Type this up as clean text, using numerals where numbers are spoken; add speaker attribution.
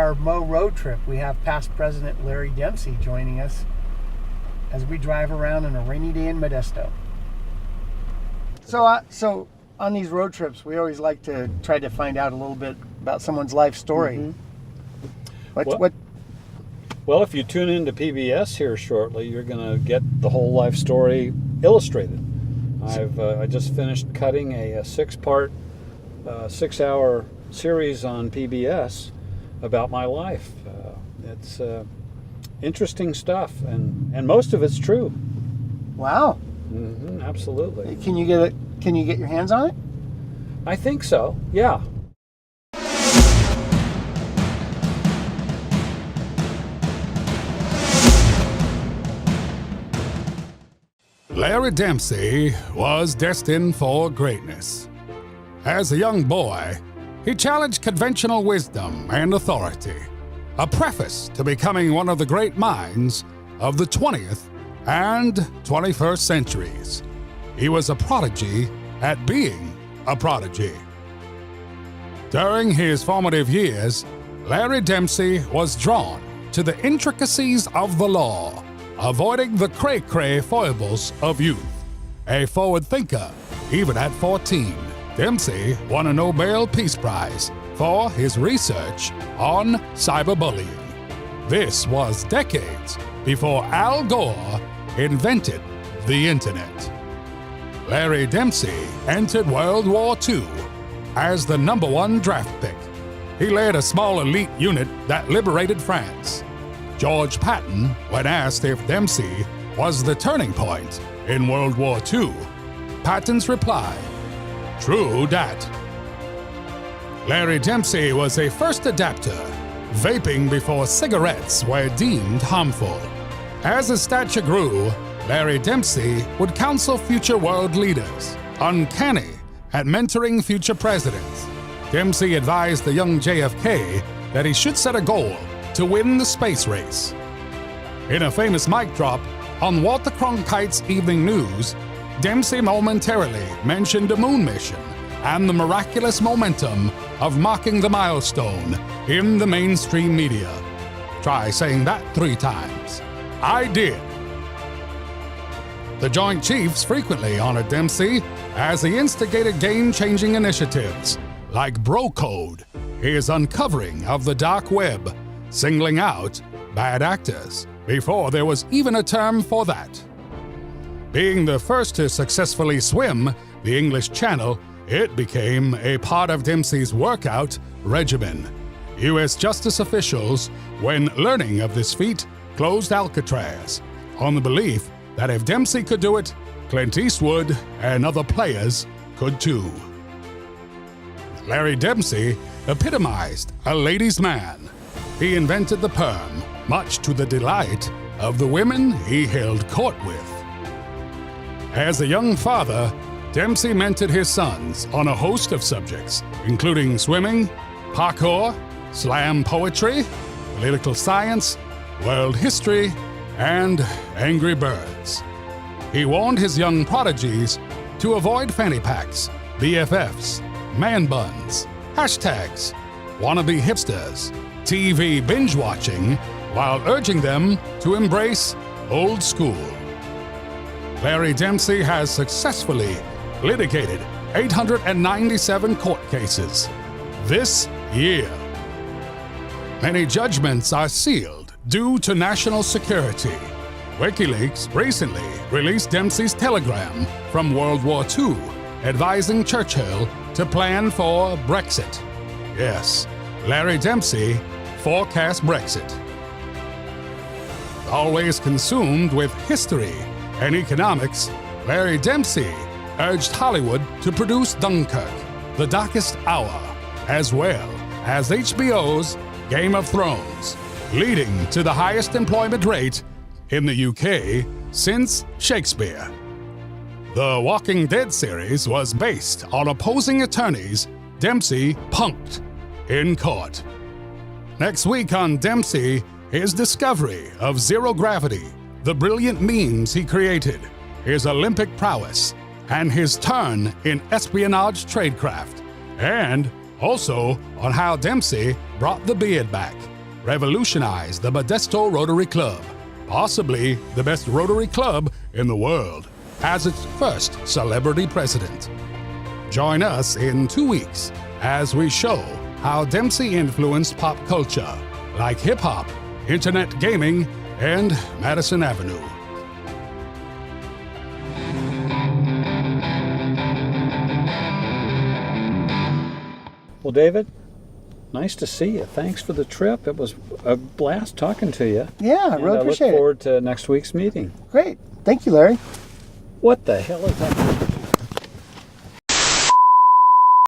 Speaker 1: our MoRoad trip. We have past President Larry Dempsey joining us as we drive around on a rainy day in Modesto. So on these road trips, we always like to try to find out a little bit about someone's life story.
Speaker 2: Well, if you tune into PBS here shortly, you're going to get the whole life story illustrated. I just finished cutting a 6-part, 6-hour series on PBS about my life. It's interesting stuff, and most of it's true.
Speaker 1: Wow.
Speaker 2: Absolutely.
Speaker 1: Can you get your hands on it?
Speaker 2: I think so, yeah.
Speaker 3: Larry Dempsey was destined for greatness. As a young boy, he challenged conventional wisdom and authority, a preface to becoming one of the great minds of the 20th and 21st centuries. He was a prodigy at being a prodigy. During his formative years, Larry Dempsey was drawn to the intricacies of the law, avoiding the cray-cray foibles of youth. A forward thinker, even at 14, Dempsey won a Nobel Peace Prize for his research on cyberbullying. This was decades before Al Gore invented the internet. Larry Dempsey entered World War II as the #1 draft pick. He led a small elite unit that liberated France. George Patton, when asked if Dempsey was the turning point in World War II, Patton's reply, "True dat." Larry Dempsey was a first adapter, vaping before cigarettes were deemed harmful. As his stature grew, Larry Dempsey would counsel future world leaders, uncanny at mentoring future presidents. Dempsey advised the young JFK that he should set a goal to win the space race. In a famous mic drop on Walter Cronkite's Evening News, Dempsey momentarily mentioned a moon mission and the miraculous momentum of marking the milestone in the mainstream media. Try saying that 3 times. I did. The Joint Chiefs frequently honored Dempsey as he instigated game-changing initiatives like Bro Code, his uncovering of the dark web, singling out bad actors before there was even a term for that. Being the first to successfully swim the English Channel, it became a part of Dempsey's workout regimen. U.S. justice officials, when learning of this feat, closed Alcatraz on the belief that if Dempsey could do it, Clint Eastwood and other players could too. Larry Dempsey epitomized a ladies' man. He invented the perm, much to the delight of the women he held court with. As a young father, Dempsey mentored his sons on a host of subjects, including swimming, parkour, slam poetry, political science, world history, and Angry Birds. He warned his young prodigies to avoid fanny packs, BFFs, man buns, hashtags, wannabe hipsters, TV binge-watching, while urging them to embrace old school. Larry Dempsey has successfully litigated 897 court cases this year. Many judgments are sealed due to national security. WikiLeaks recently released Dempsey's telegram from World War II advising Churchill to plan for Brexit. Yes, Larry Dempsey forecast Brexit. Always consumed with history and economics, Larry Dempsey urged Hollywood to produce Dunkirk, The Darkest Hour, as well as HBO's Game of Thrones, leading to the highest employment rate in the UK since Shakespeare. The Walking Dead series was based on opposing attorneys Dempsey punked in court. Next week on Dempsey, his discovery of zero gravity, the brilliant memes he created, his Olympic prowess, and his turn in espionage tradecraft, and also on how Dempsey brought the beard back revolutionized the Modesto Rotary Club, possibly the best Rotary club in the world, as its first celebrity president. Join us in 2 weeks as we show how Dempsey influenced pop culture like hip-hop, internet gaming, and Madison Avenue.
Speaker 2: Well, David, nice to see you. Thanks for the trip. It was a blast talking to you.
Speaker 1: Yeah, I really appreciate
Speaker 2: I look forward to next week's meeting.
Speaker 1: Great. Thank you, Larry.
Speaker 2: What the hell is that?